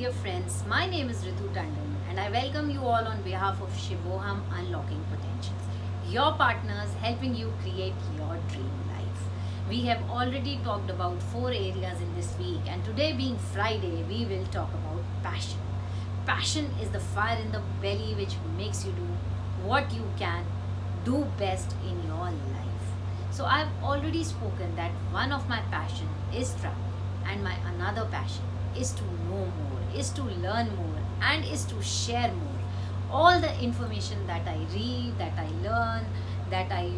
dear friends. My name is Ritu Tandon and I welcome you all on behalf of Shivoham Unlocking Potentials, your partners helping you create your dream life. We have already talked about 4 areas in this week, and today, being Friday, we will talk about passion. Passion is the fire in the belly which makes you do what you can do best in your life. So, I've already spoken that one of my passion is travel, and my another passion is to know more, is to learn more, and is to share more. All the information that I read, that I learn, that I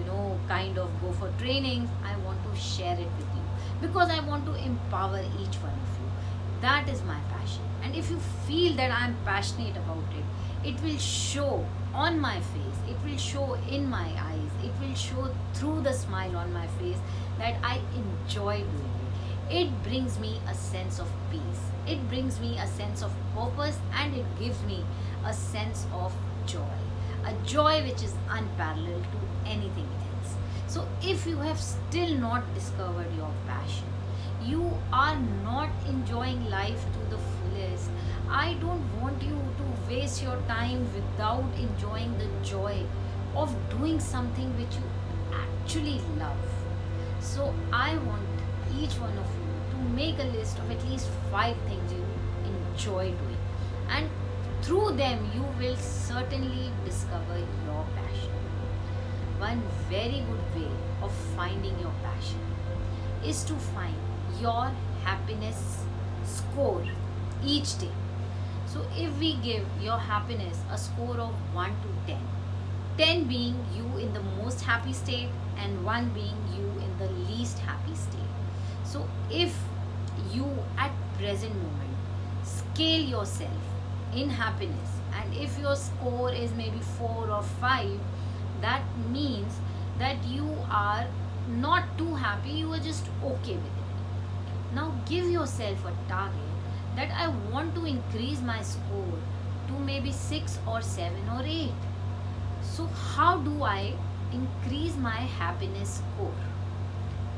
kind of go for trainings, I want to share it with you because I want to empower each one of you. That is my passion. And if you feel that I'm passionate about it will show on my face, it will show in my eyes, it will show through the smile on my face that I enjoy doing it. It brings me a sense of peace, it brings me a sense of purpose, and it gives me a sense of joy. A joy which is unparalleled to anything else. So, if you have still not discovered your passion, you are not enjoying life to the fullest. I don't want you to waste your time without enjoying the joy of doing something which you actually love. So, I want each one of you to make a list of at least 5 things you enjoy doing, and through them you will certainly discover your passion. One very good way of finding your passion is to find your happiness score each day. So, if we give your happiness a score of 1 to 10, 10 being you in the most happy state and 1 being you in the least happy state. So, if you at present moment scale yourself in happiness, and if your score is maybe 4 or 5, that means that you are not too happy, you are just okay with it. Now give yourself a target that I want to increase my score to maybe 6 or 7 or 8. So, how do I increase my happiness score?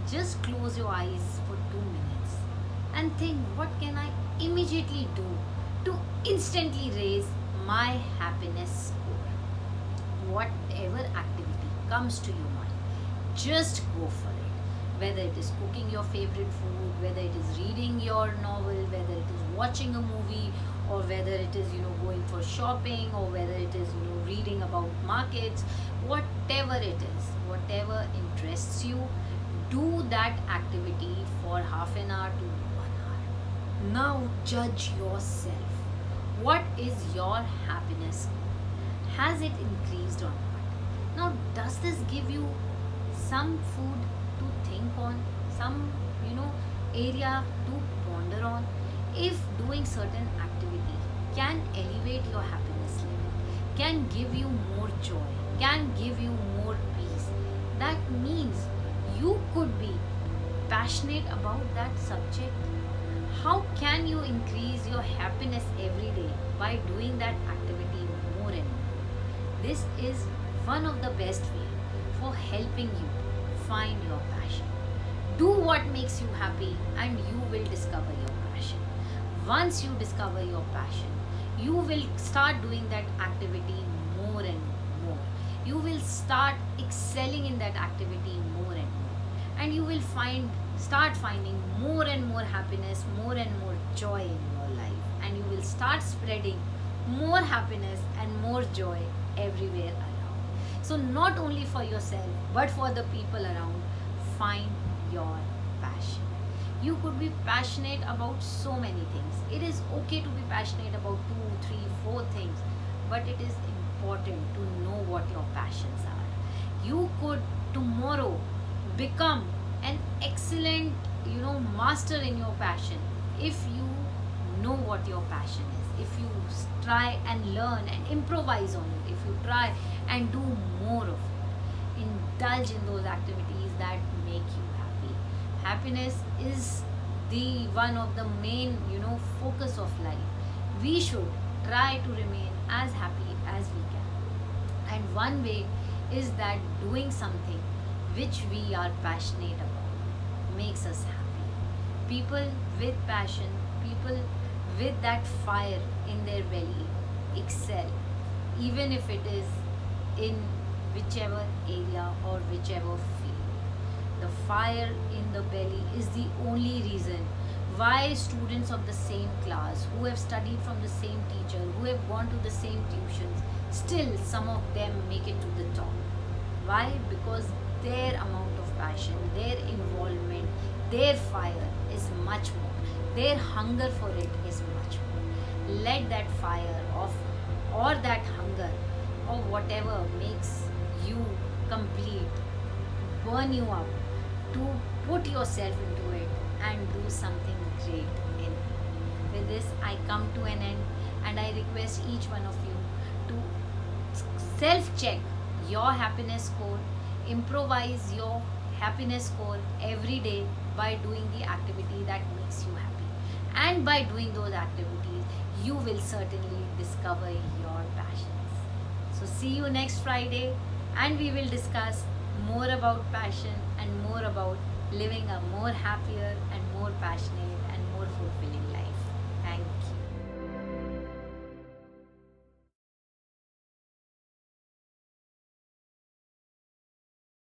Just close your eyes for 2 minutes and think, what can I immediately do to instantly raise my happiness score? Whatever activity comes to your mind, just go for it. Whether it is cooking your favorite food, whether it is reading your novel, whether it is watching a movie, or whether it is going for shopping, or whether it is reading about markets, whatever it is, whatever interests you, do that activity for half an hour to 1 hour. Now judge yourself. What is your happiness score? Has it increased or not? Now, does this give you some food to think on, some area to ponder on? If doing certain activity can elevate your happiness level, can give you more joy, can give you more peace, that means you could be passionate about that subject. How can you increase your happiness every day by doing that activity more and more? This is one of the best way for helping you find your passion. Do what makes you happy and you will discover your passion. Once you discover your passion, you will start doing that activity more and more. You will start excelling in that activity more and more. And you will start finding more and more happiness, more and more joy in your life. And you will start spreading more happiness and more joy everywhere around. So, not only for yourself, but for the people around, find your passion. You could be passionate about so many things. It is okay to be passionate about 2, 3, 4 things, but it is important to know what your passions are. You could tomorrow become an excellent, master in your passion if you know what your passion is. If you try and learn and improvise on it, if you try and do more of it, indulge in those activities that make you happy. Happiness is the one of the main focus of life. We should try to remain as happy as we can, and one way is that doing something which we are passionate about makes us happy. People with passion, people with that fire in their belly, excel, even if it is in whichever area or whichever field. The fire in the belly is the only reason why students of the same class, who have studied from the same teacher, who have gone to the same tuitions, still some of them make it to the top. Why? Because their amount of passion, their involvement, their fire is much more. Their hunger for it is much more. Let that fire of or that hunger or whatever makes you complete burn you up to put yourself into it and do something great in it. With this, I come to an end and I request each one of you to self check your happiness score, improvise your happiness score every day by doing the activity that makes you happy. And by doing those activities, you will certainly discover your passions. So, see you next Friday, and we will discuss more about passion and more about living a more happier and more passionate and more fulfilled